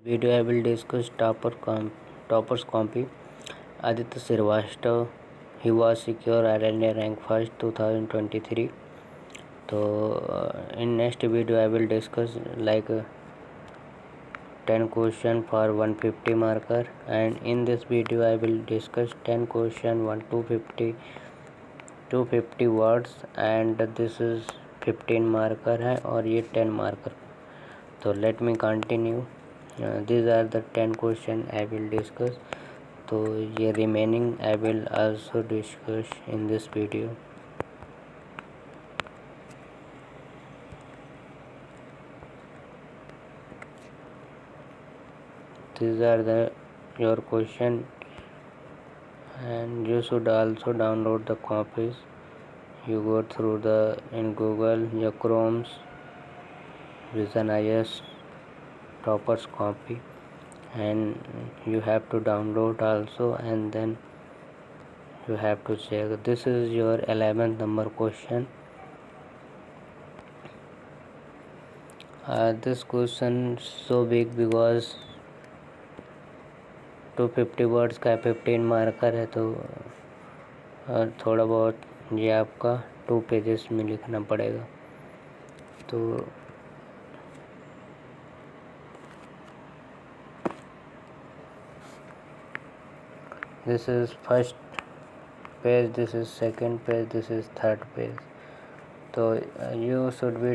Video I will discuss toppers copy. Aditya Srivastava. He was secure RNA rank first 2023. So in next video I will discuss 10 question for 150 marker, and in this video I will discuss 10 question 250 words, and this is 15 marker है और ये 10 marker. So let me continue. These are the 10 question I will discuss. तो ये remaining I will also discuss in this video. These are your question, and you should also download the copies. You go through in Google your Chrome's Vision IS toppers copy, and you have to download also, and then you have to check. This is your 11th number question. This question so big because 250 words का 15 marker है, तो थोड़ा बहुत ये आपका 2 pages में लिखना पड़ेगा. तो this is first page, this is second page, this is third page. तो you should be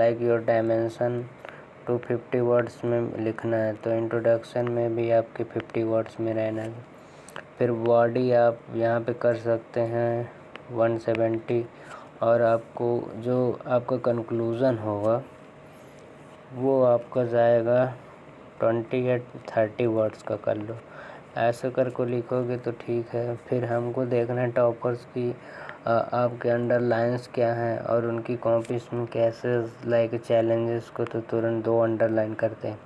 like your dimension 250 words में लिखना है. तो इंट्रोडक्शन में भी आपके 50 वर्ड्स में रहना है. फिर बॉडी आप यहाँ पे कर सकते हैं 170, और आपको जो आपका कंक्लूज़न होगा वो आपका जाएगा 20 या 30 वर्ड्स का कर लो. ऐसे कर को लिखोगे तो ठीक है. फिर हमको देखना है टॉपर्स की आपके अंडरलाइंस क्या हैं और उनकी कॉपीज में कैसे चैलेंजेस को तो तुरंत 2 अंडरलाइन करते हैं.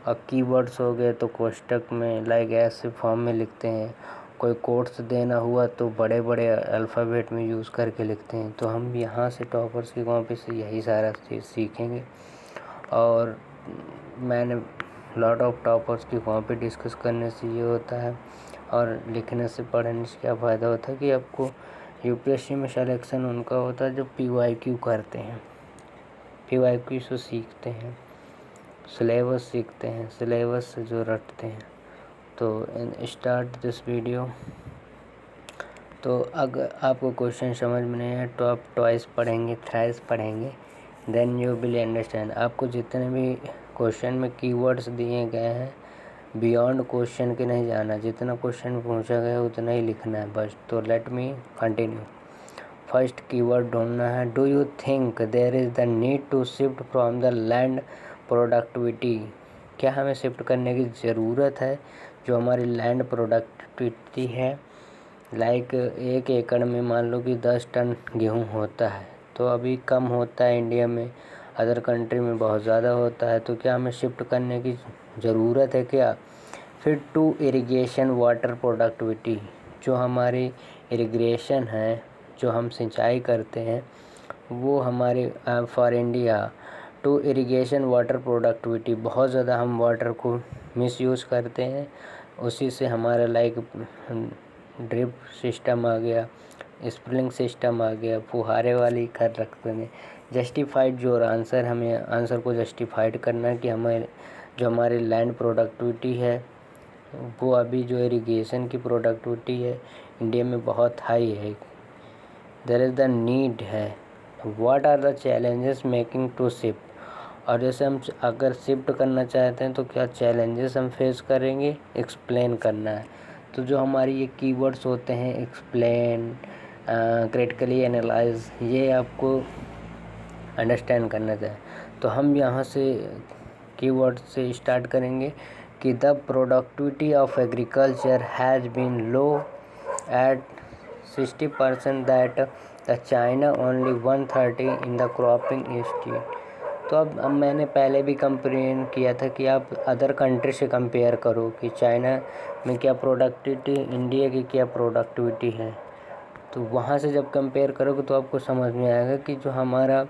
और कीवर्ड्स हो गए तो कोष्टक में ऐसे फॉर्म में लिखते हैं. कोई कोट्स देना हुआ तो बड़े बड़े अल्फ़ाबेट में यूज़ करके लिखते हैं. तो हम यहाँ से टॉपर्स की कॉपी से यही सारा चीज़ सीखेंगे. और मैंने लॉट ऑफ टॉपर्स की कॉपी डिस्कस करने से ये होता है, और लिखने से पढ़ने से क्या फ़ायदा होता है कि आपको यूपीएससी में सिलेक्शन उनका होता है जो PYQ करते हैं. PYQ से सीखते हैं, सिलेबस सीखते हैं, सिलेबस से जो रटते हैं. तो स्टार्ट दिस वीडियो. तो अगर आपको क्वेश्चन समझ में नहीं है तो आप ट्वाइस पढ़ेंगे, थ्राइस पढ़ेंगे, देन यू विल अंडरस्टैंड. आपको जितने भी क्वेश्चन में कीवर्ड्स दिए गए हैं बियॉन्ड क्वेश्चन के नहीं जाना. जितना क्वेश्चन पूछा गया है उतना ही लिखना है बस. तो let me continue. First keyword ढूंढना है. Do you think there is the need to shift from the land productivity. क्या हमें शिफ्ट करने की ज़रूरत है जो हमारी लैंड प्रोडक्टिविटी है. 1 एकड़ में मान लो कि 10 टन गेहूँ होता है, तो अभी कम होता है इंडिया में, अदर कंट्री में बहुत ज़्यादा होता है. तो क्या हमें शिफ्ट करने की ज़रूरत है क्या. फिर टू इरिगेशन वाटर प्रोडक्टिविटी. जो हमारी इरिगेशन है, जो हम सिंचाई करते हैं, वो हमारे for India to irrigation water productivity. बहुत ज़्यादा हम वाटर को मिसयूज़ करते हैं. उसी से हमारा ड्रिप सिस्टम आ गया, स्प्रिंग सिस्टम आ गया, फुहारे वाली कर रखते हैं. जस्टिफाइड जो आंसर, हमें आंसर को जस्टिफाइड करना है कि हमारी लैंड प्रोडक्टिविटी है वो अभी जो इरिगेशन की प्रोडक्टिविटी है इंडिया में बहुत हाई है. देयर इज़ द नीड है. What are the challenges making to shift. और जैसे हम अगर शिफ्ट करना चाहते हैं तो क्या चैलेंजेस हम फेस करेंगे, एक्सप्लेन करना है. तो जो हमारी ये कीवर्ड्स होते हैं एक्सप्लेन, क्रिटिकली एनालाइज, ये आपको अंडरस्टैंड करना चाहिए. तो हम यहाँ से कीवर्ड से स्टार्ट करेंगे कि the productivity of agriculture has been low at 60% that the China only 130 in the cropping institute. तो अब मैंने पहले भी कंपेयर किया था कि आप अदर कंट्री से कंपेयर करो कि चाइना में क्या प्रोडक्टिविटी, इंडिया की क्या प्रोडक्टिविटी है. तो वहाँ से जब कंपेयर करोगे तो आपको समझ में आएगा कि जो हमारा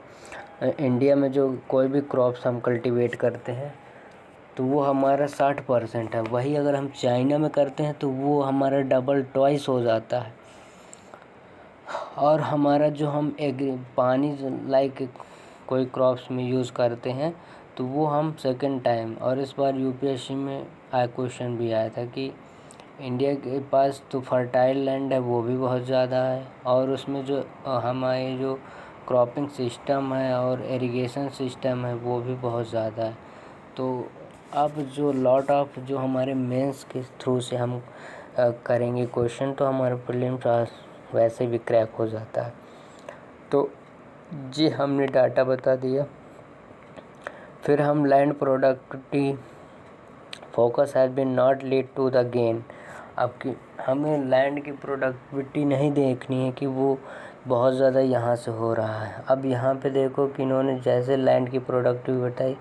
इंडिया में जो कोई भी क्रॉप्स हम कल्टीवेट करते हैं तो वो हमारा 60% है। वही अगर हम चाइना में करते हैं तो वो हमारा डबल ट्वाइस हो जाता है। और हमारा जो हम पानी लाइक कोई क्रॉप्स में यूज़ करते हैं तो वो हम सेकंड टाइम। और इस बार यूपीएससी में क्वेश्चन भी आया था कि इंडिया के पास तो फर्टाइल लैंड है वो भी बहुत ज़्यादा है, और उसमें जो हमारे जो क्रॉपिंग सिस्टम है और इरिगेशन सिस्टम है वो भी बहुत ज़्यादा है। तो अब जो लॉट ऑफ जो हमारे मेंस के थ्रू से हम करेंगे क्वेश्चन, तो हमारे प्रीलिम्स वैसे भी क्रैक हो जाता है। तो जी हमने डाटा बता दिया। फिर हम land productivity focus has been not lead to the gain. अब की हमें लैंड की प्रोडक्टिविटी नहीं देखनी है कि वो बहुत ज़्यादा यहाँ से हो रहा है। अब यहाँ पे देखो कि इन्होंने जैसे लैंड की प्रोडक्टिविटी बताई,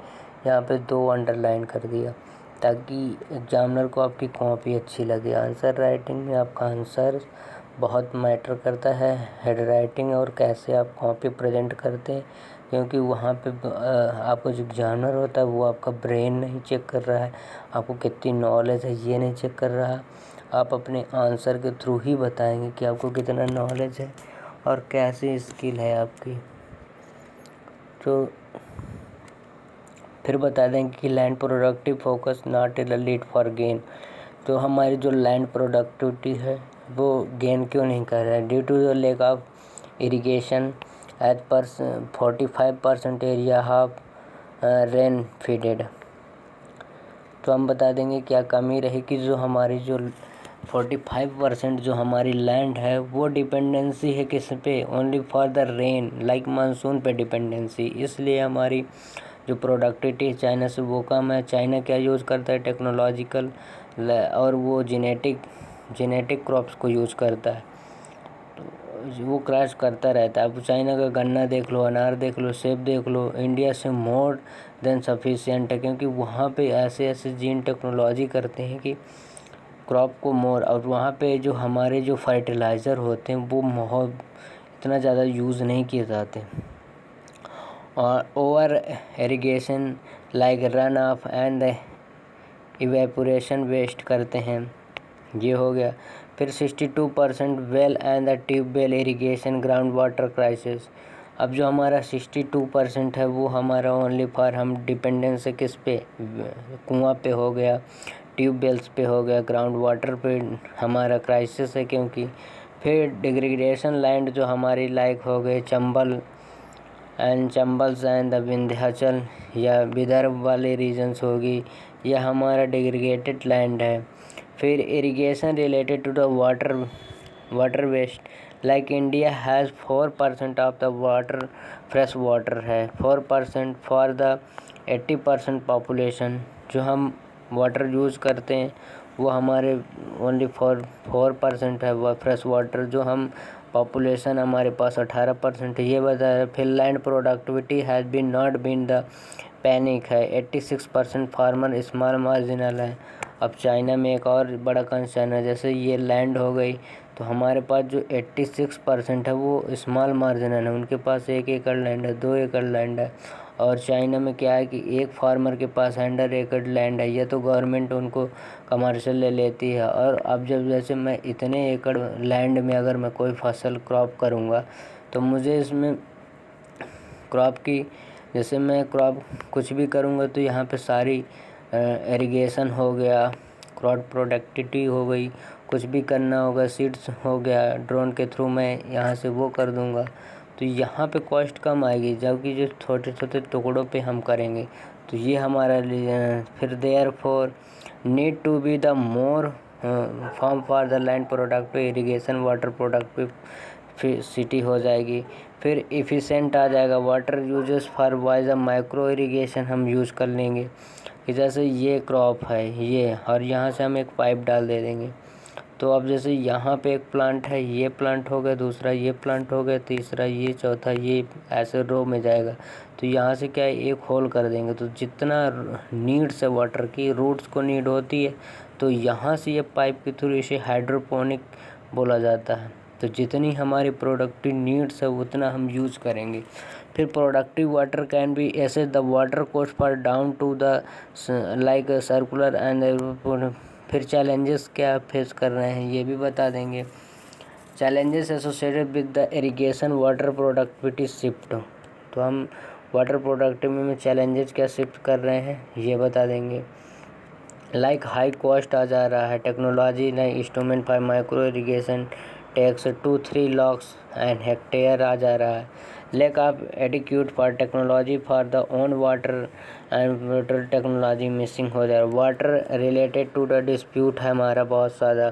यहाँ पे 2 अंडरलाइन कर दिया ताकि एग्जामिनर को आपकी कॉपी अच्छी लगे। आंसर राइटिंग में आपका आंसर बहुत मैटर करता है, हेड राइटिंग और कैसे आप कॉपी प्रेजेंट करते हैं, क्योंकि वहाँ पे आपको जो एग्जामिनर होता है वो आपका ब्रेन नहीं चेक कर रहा है, आपको कितनी नॉलेज है ये नहीं चेक कर रहा। आप अपने आंसर के थ्रू ही बताएंगे कि आपको कितना नॉलेज है और कैसी स्किल है आपकी। तो फिर बता देंगे कि land productive focus not a lead for gain. तो हमारी जो लैंड प्रोडक्टिविटी है वो गेन क्यों नहीं कर रहा है? Due to the lack of irrigation as per 45% area of rain feeded. तो हम बता देंगे क्या कमी रही कि जो हमारी जो 45% जो हमारी लैंड है वो डिपेंडेंसी है किस पे? Only for the rain, like monsoon पे डिपेंडेंसी। इसलिए हमारी जो प्रोडक्टिविटी चाइना से वो कम है। चाइना क्या यूज़ करता है? टेक्नोलॉजिकल और वो जेनेटिक क्रॉप्स को यूज़ करता है, तो वो क्रैश करता रहता है। अब चाइना का गन्ना देख लो, अनार देख लो, सेब देख लो, इंडिया से मोर देन सफिशिएंट है, क्योंकि वहाँ पे ऐसे जीन टेक्नोलॉजी करते हैं कि क्रॉप को मोर। और वहाँ पे जो हमारे जो फर्टिलाइज़र होते हैं वो बहुत इतना ज़्यादा यूज़ नहीं किए जाते। और over irrigation like run off and evaporation waste करते हैं, ये हो गया। फिर 62% well and the tubewell irrigation ground water crisis. अब जो हमारा 62% है वो हमारा ओनली फॉर हम डिपेंडेंस है किस पे? कुआं पे हो गया, ट्यूबवेल्स पे हो गया, ग्राउंड वाटर पे हमारा क्राइसिस है। क्योंकि फिर डिग्रेडेशन लैंड जो हमारी लाइक हो गए चंबल्स एंड द विंध्याचल या विदर्भ वाले रीजन्स होगी, यह हमारा डिग्रेडेटेड लैंड है। फिर irrigation related to the water waste, like India has 4% of the water fresh water है, 4% फॉर द 80% पॉपुलेशन। जो हम वाटर यूज़ करते हैं वो हमारे ओनली 4% है वो फ्रेश वाटर, जो हम पॉपुलेशन हमारे पास 18% है, ये बता रहे। फिर land productivity has been not been the panic है, 86% फार्मर स्मॉल मार्जिनल है। अब चाइना में एक और बड़ा कंसर्न है, जैसे ये लैंड हो गई तो हमारे पास जो 86% है वो स्मॉल मार्जिनल है, उनके पास 1 एकड़ लैंड है, 2 एकड़ लैंड है। और चाइना में क्या है कि एक फार्मर के पास 100 एकड़ लैंड है, ये तो गवर्नमेंट उनको कमर्शियल ले लेती है। और अब जब जैसे मैं इतने एकड़ लैंड में अगर मैं कोई फसल क्रॉप करूँगा तो मुझे इसमें क्रॉप की जैसे मैं क्रॉप कुछ भी करूँगा तो यहाँ पे सारी इरिगेशन हो गया, क्रॉप प्रोडक्टिविटी हो गई, कुछ भी करना होगा, सीड्स हो गया, ड्रोन के थ्रू मैं यहाँ से वो कर दूँगा, तो यहाँ पे कॉस्ट कम आएगी। जबकि जो छोटे छोटे टुकड़ों पे हम करेंगे तो ये हमारा फिर therefore need to be the more form for the land productive irrigation water productive city हो जाएगी। फिर इफ़िशेंट आ जाएगा, water uses for wise micro irrigation हम यूज़ कर लेंगे कि जैसे ये क्रॉप है ये, और यहाँ से हम एक पाइप डाल दे देंगे। तो अब जैसे यहाँ पे एक प्लांट है, ये प्लांट हो गया, दूसरा ये प्लांट हो गया, तीसरा ये, चौथा ये, ऐसे रो में जाएगा। तो यहाँ से क्या है, एक होल कर देंगे, तो जितना नीड्स है वाटर की, रूट्स को नीड होती है, तो यहाँ से ये पाइप के थ्रू इसे हाइड्रोपोनिक बोला जाता है। तो जितनी हमारी प्रोडक्टिव नीड्स है उतना हम यूज़ करेंगे। फिर प्रोडक्टिव वाटर कैन बी ऐसे the water cost for down to the like circular and फिर चैलेंजेस क्या फेस कर रहे हैं ये भी बता देंगे। Challenges associated with the irrigation water productivity shift, तो हम वाटर प्रोडक्टिविटी में चैलेंजेस क्या शिफ्ट कर रहे हैं ये बता देंगे। लाइक हाई कॉस्ट आ जा रहा है, टेक्नोलॉजी नई instrument for micro irrigation tax 2-3 lakh and hectare आ जा रहा है। Lack of adequate for technology for the own water and water technology missing हो जा रहा है। Water related to the dispute है हमारा बहुत ज़्यादा,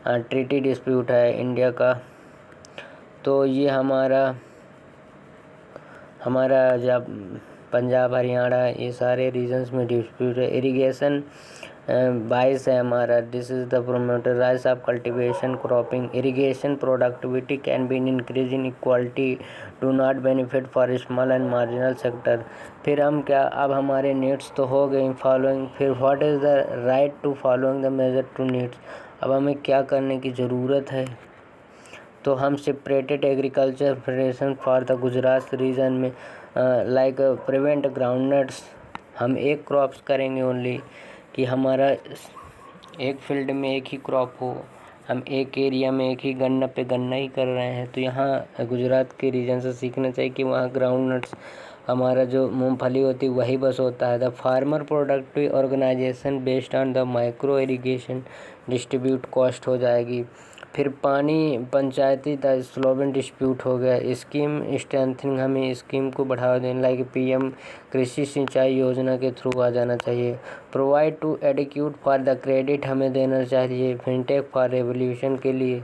ट्रीटी डिस्प्यूट है इंडिया का, तो ये हमारा जब पंजाब हरियाणा ये सारे रीजन्स में डिस्प्यूट है। इरिगेशन 22 है हमारा, this is the promoter rise of cultivation cropping irrigation productivity can be increase in equality do not benefit for small and marginal sector. फिर हम क्या, अब हमारे नीड्स तो हो गए फॉलोइंग, फिर what is the right to following the major to needs, अब हमें क्या करने की ज़रूरत है। तो हम separated agriculture federation for the Gujarat region में लाइक प्रिवेंट ग्राउंडनट्स, हम एक क्रॉप्स करेंगे ओनली, कि हमारा एक फील्ड में एक ही क्रॉप हो, हम एक एरिया में एक ही गन्ना पे गन्ना ही कर रहे हैं। तो यहाँ गुजरात के रीजन से सीखना चाहिए कि वहाँ ग्राउंड नट्स हमारा जो मूंगफली होती है वही बस होता है। The farmer productive organization based on the micro irrigation distribute cost हो जाएगी। फिर पानी पंचायती द स्लोवन डिस्प्यूट हो गया। स्कीम स्ट्रेंथनिंग, हमें स्कीम को बढ़ावा देना लाइक पीएम कृषि सिंचाई योजना के थ्रू आ जाना चाहिए। Provide to adequate for the credit हमें देना चाहिए फिनटेक फॉर रेवोल्यूशन के लिए।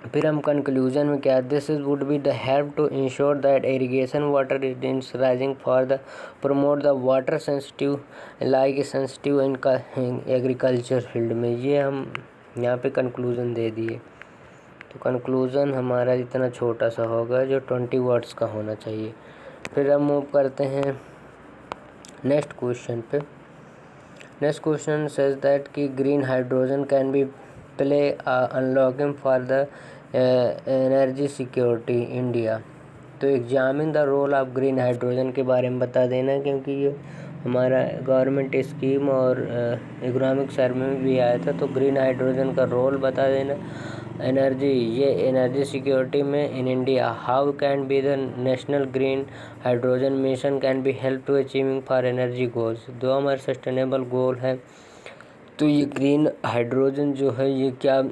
फिर हम कंक्लूजन में क्या, this is would be the help to ensure that irrigation water is rising for the promote the water sensitive like sensitive in agriculture field में। ये हम यहाँ पे कंक्लूज़न दे दिए। तो कंक्लूज़न हमारा इतना छोटा सा होगा जो 20 वर्ड्स का होना चाहिए। फिर हम मूव करते हैं नेक्स्ट क्वेश्चन पे। नेक्स्ट क्वेश्चन सेज दैट कि green hydrogen can be play unlocking for the energy security India. तो examine the role of green hydrogen के बारे में बता देना, क्योंकि ये हमारा गवर्नमेंट स्कीम और इकोनॉमिक सर्वे में भी आया था। तो ग्रीन हाइड्रोजन का रोल बता देना। एनर्जी, ये एनर्जी सिक्योरिटी में in India, how can be the national green hydrogen mission can be help to achieving for energy goals, दो हमारे सस्टेनेबल गोल है। तो ये ग्रीन हाइड्रोजन जो है ये क्या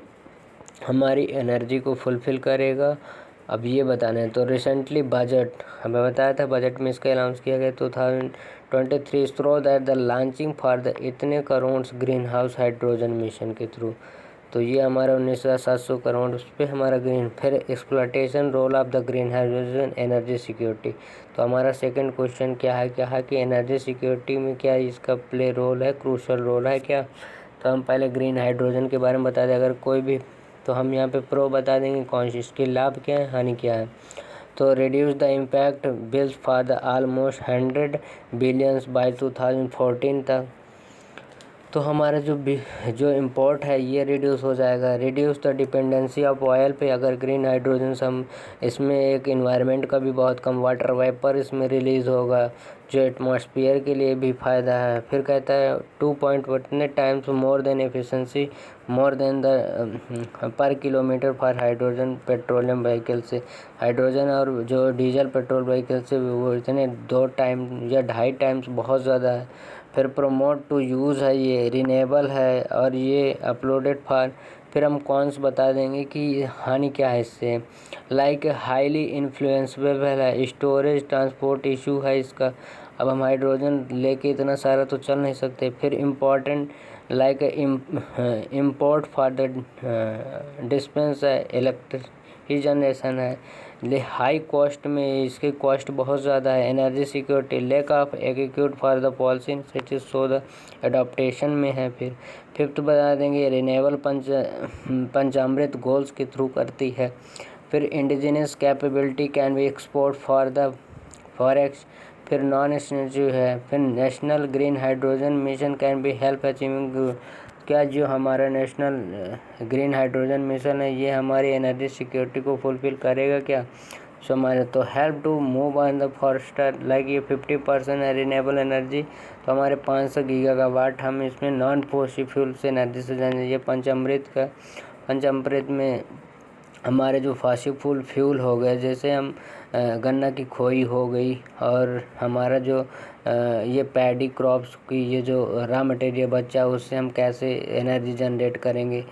हमारी एनर्जी को फुलफ़िल करेगा, अब ये बताना है। तो रिसेंटली बजट हमें बताया था, बजट में इसका अनाउंस किया गया 2023 through that the launching for the इतने crore green house hydrogen mission के थ्रू। तो ये हमारा 19,700 करोड़ उस पर हमारा ग्रीन। फिर exploitation role of the green hydrogen energy security. तो हमारा सेकंड क्वेश्चन क्या है कि एनर्जी सिक्योरिटी में क्या इसका प्ले रोल है, क्रूशल रोल है क्या। तो हम पहले ग्रीन हाइड्रोजन के बारे में बता दें, अगर कोई भी, तो हम यहाँ पे प्रो बता देंगे, कौन सी इसके लाभ क्या है, हानि क्या है। तो reduce the impact bills for the almost 100 billions by 2014 तक। तो हमारा जो इम्पोर्ट है ये रिड्यूस हो जाएगा। Reduce the dependency of oil पे, अगर ग्रीन हाइड्रोजन हम इसमें एक इन्वायरमेंट का भी बहुत कम वाटर वेपर इसमें रिलीज़ होगा, जो एटमॉस्फेयर के लिए भी फ़ायदा है। फिर कहता है 2.1 times more than efficiency more than the पर kilometre for hydrogen petroleum vehicle से। हाइड्रोजन और जो डीजल पेट्रोल व्हीकल से वो इतने 2 टाइम या 2.5 टाइम्स बहुत ज़्यादा है। फिर प्रमोट टू यूज़ है, ये रिनेबल है और ये अपलोडेड फॉर। फिर हम कौन्स बता देंगे कि हानि क्या है इससे, लाइक हाईली इन्फ्लुएंसेबल है, स्टोरेज ट्रांसपोर्ट इशू है इसका, अब हम हाइड्रोजन लेके इतना सारा तो चल नहीं सकते। फिर important like import for the dispense है, इलेक्ट्रिक जनरेशन है, हाई कॉस्ट में इसकी कॉस्ट बहुत ज़्यादा है। Energy security, lack of adequate for the policy initiative so the adaptation में है। फिर फिफ्थ बता देंगे रिन्यूएबल पंचामृत गोल्स के थ्रू करती है। फिर indigenous capability can be export for the forex. फिर नॉन एक्सटेंसिव है। फिर national green hydrogen mission can be help achieving, क्या जो हमारा नेशनल ग्रीन हाइड्रोजन मिशन है ये हमारी एनर्जी सिक्योरिटी को फुलफ़िल करेगा क्या। सो हमारे तो help to move on the forester like ये 50% है रिन्यूएबल एनर्जी, तो हमारे 500 गीगावाट हम इसमें नॉन फॉसिल फ्यूल से एनर्जी से जाएंगे। ये पंचामृत में हमारे जो फॉसिल फ्यूल हो गए, जैसे हम गन्ना की खोई हो गई और हमारा जो ये पैडी क्रॉप्स की ये जो रॉ मटेरियल बचा उससे हम कैसे एनर्जी जनरेट करेंगे।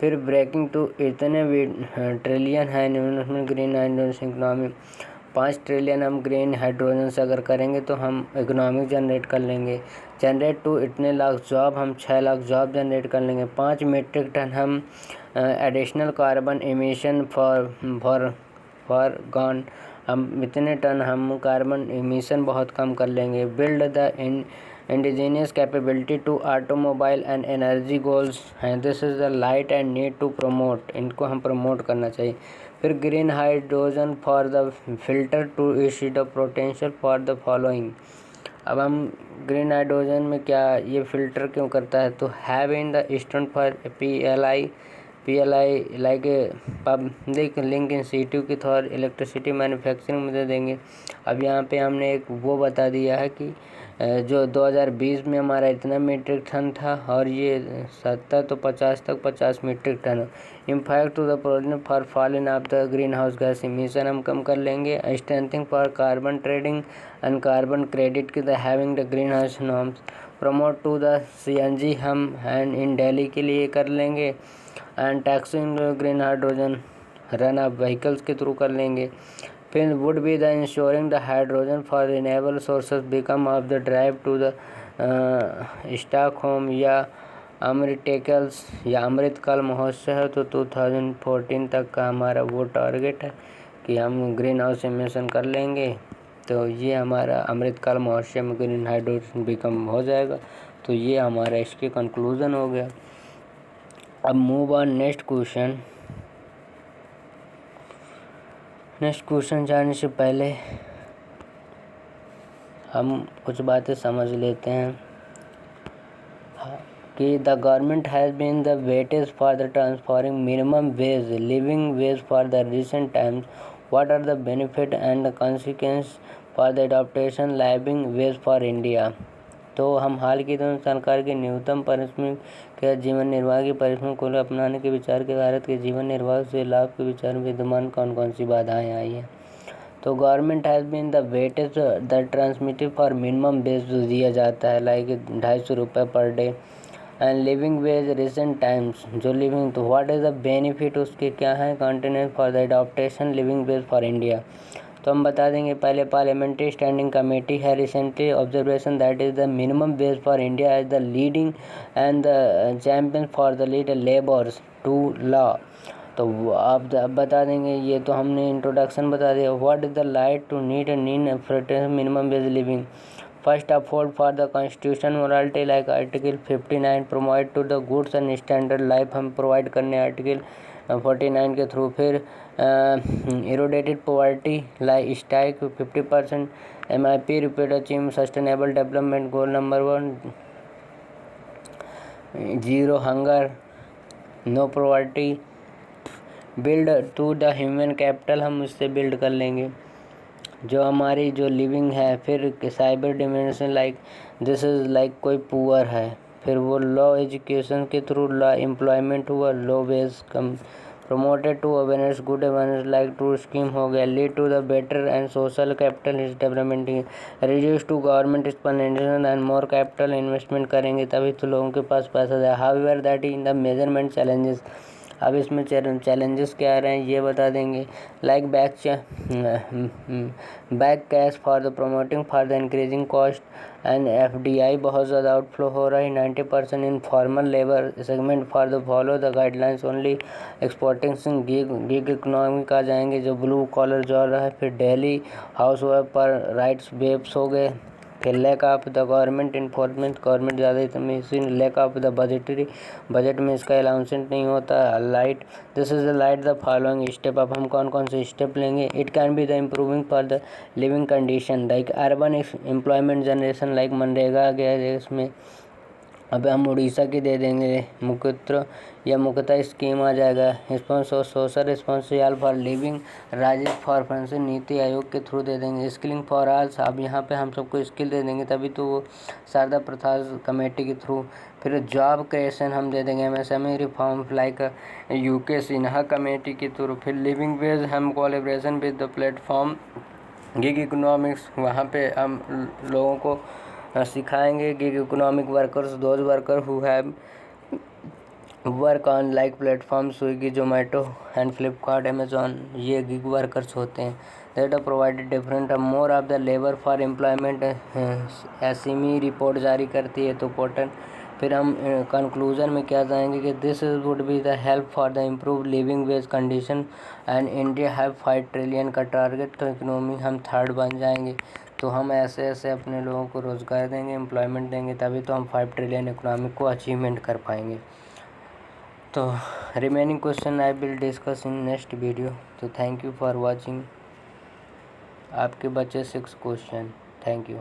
फिर ब्रेकिंग टू इतने भी ट्रिलियन है investment green hydrogen economy, 5 trillion हम ग्रीन हाइड्रोजन से अगर करेंगे तो हम इकोनॉमिक जनरेट कर लेंगे। जनरेट टू इतने लाख जॉब, हम 6 लाख जॉब जनरेट कर लेंगे। 5 मीट्रिक टन हम additional carbon emission for gone, हम इतने टन हम कार्बन एमिशन बहुत कम कर लेंगे। Build the indigenous capability to automobile and energy goals हैं, this is the light and need to promote, इनको हम प्रमोट करना चाहिए। फिर green hydrogen for the filter to इसी the potential for the following. अब हम ग्रीन हाइड्रोजन में क्या ये फ़िल्टर क्यों करता है, तो have in the student for PLI like public link institute की थॉर इलेक्ट्रिसिटी मैन्युफैक्चरिंग में दे देंगे। अब यहाँ पे हमने एक वो बता दिया है कि जो 2020 में हमारा इतना मीट्रिक टन था और ये 70 तो 50 तक 50 metric ton. Impact to the product for fall in of the green house gas emission हम कम कर लेंगे। Strengthening for carbon trading and carbon credit की the having the green house norms. Promote to the CNG हम and in Delhi के लिए कर लेंगे। And taxing green hydrogen run off vehicles के थ्रू कर लेंगे। फिर would be the insuring the hydrogen for renewable sources become of the drive to the Stockholm या अमृतिकल्स या अमृतकाल महोत्सव है, तो 2014 तक का हमारा वो टारगेट है कि हम ग्रीन हाउस एमिशन कर लेंगे। तो ये हमारा अमृतकाल महोत्सव में ग्रीन हाइड्रोजन बिकम हो जाएगा। तो ये हमारा इसके कंक्लूज़न हो गया। अब मूव ऑन नेक्स्ट क्वेश्चन जाने से पहले हम कुछ बातें समझ लेते हैं कि the government has been the weightage for the transforming minimum wage living wage for the recent times, what are the benefit and the consequence for the adaptation living wage for India. तो हम हाल की दिनों सरकार के न्यूनतम पारिश्रमिक के जीवन निर्वाह की पारिश्रमिक को अपनाने के विचार के भारत के जीवन निर्वाह से लाभ के विचार में विद्यमान कौन कौन सी बाधाएं आई हैं। तो government has been the weightage the transmittive for minimum wage जो दिया जाता है लाइक 250 रुपये per day and living wage recent times जो लिविंग, तो व्हाट इज़ द बेनिफिट उसके क्या है continent for the adaptation living wage for India. तो हम बता देंगे पहले पार्लियामेंट्री स्टैंडिंग कमेटी है recently observation that is the minimum wage for India as the leading and the champion for the leader labours to law. तो आप बता देंगे, ये तो हमने इंट्रोडक्शन बता दिया। What is the light to need minimum wage living, first uphold for the constitution morality like article 59 provide to the goods and standard life हम प्रोवाइड करने आर्टिकल 49 के थ्रू। फिर eradicated poverty like strike 50% MIP repeat achieve sustainable development goal number 1, zero hunger no poverty, build to the human capital हम उससे build कर लेंगे जो हमारी जो लिविंग है। फिर cyber dimension like this is like कोई पुअर है, फिर वो लॉ एजुकेशन के थ्रू लॉ एम्प्लॉयमेंट हुआ, लो वेज कम promoted to awareness good awareness like to scheme हो गया, lead to the better and social capital is development, reduce to government expenditure and more capital investment करेंगे तभी तो लोगों के पास पैसा जाए। However that in the measurement challenges, अब इसमें चैलेंजेस क्या आ रहे हैं ये बता देंगे like back cash for the promoting for the increasing cost and FDI बहुत ज़्यादा आउटफ्लो हो रहा है। 90% in formal labour segment for the follow the guidelines only exporting gig economic आ जाएंगे जो ब्लू कॉलर जॉब रहा है। फिर डेली हाउस वाइफ पर राइट्स वेब्स हो गए। फिर lack of the government enforcement, government ज़्यादा machine, lack of the budgetary, budget में इसका अलाउंसमेंट नहीं होता। Light this is the light the following step, अब हम कौन कौन से स्टेप लेंगे। It can be the improving for the living condition like urban employment generation like MNREGA आ गया है इसमें, अब हम उड़ीसा की दे देंगे मुख्यतः या मुख्यतः स्कीम आ जाएगा रिस्पॉन्स और सोशल रिस्पॉन्सिबल फॉर लिविंग राज्य फॉर फ्रांस नीति आयोग के थ्रू दे देंगे। स्किलिंग फॉर ऑल, अब यहाँ पे हम सबको स्किल दे देंगे तभी तो वो शारदा प्रसाद कमेटी के थ्रू। फिर जॉब क्रिएशन हम दे देंगे MSME reform like UK Sinha committee के थ्रू। फिर लिविंग वेज हम collaboration with the platform gig economics, वहाँ पे हम लोगों को सिखाएंगे gig economic workers, those worker who have work on like platform Swiggy, Zomato and Flipkart, Amazon, ये गिग वर्कर्स होते हैं। That are provided different more of the labour for employment, SME report जारी करती है तो पोर्टल। फिर हम कंक्लूजन में क्या जाएंगे कि this would be the help for the improve living veg condition and India have 5 trillion का टारगेट, तो इकोनॉमी हम थर्ड बन जाएंगे। तो हम ऐसे ऐसे अपने लोगों को रोज़गार देंगे, एम्प्लॉयमेंट देंगे, तभी तो हम 5 ट्रिलियन इकोनॉमी को अचीवमेंट कर पाएंगे। तो remaining question I will discuss in next video. तो थैंक यू फॉर वॉचिंग। आपके बचे 6 क्वेश्चन। Thank you.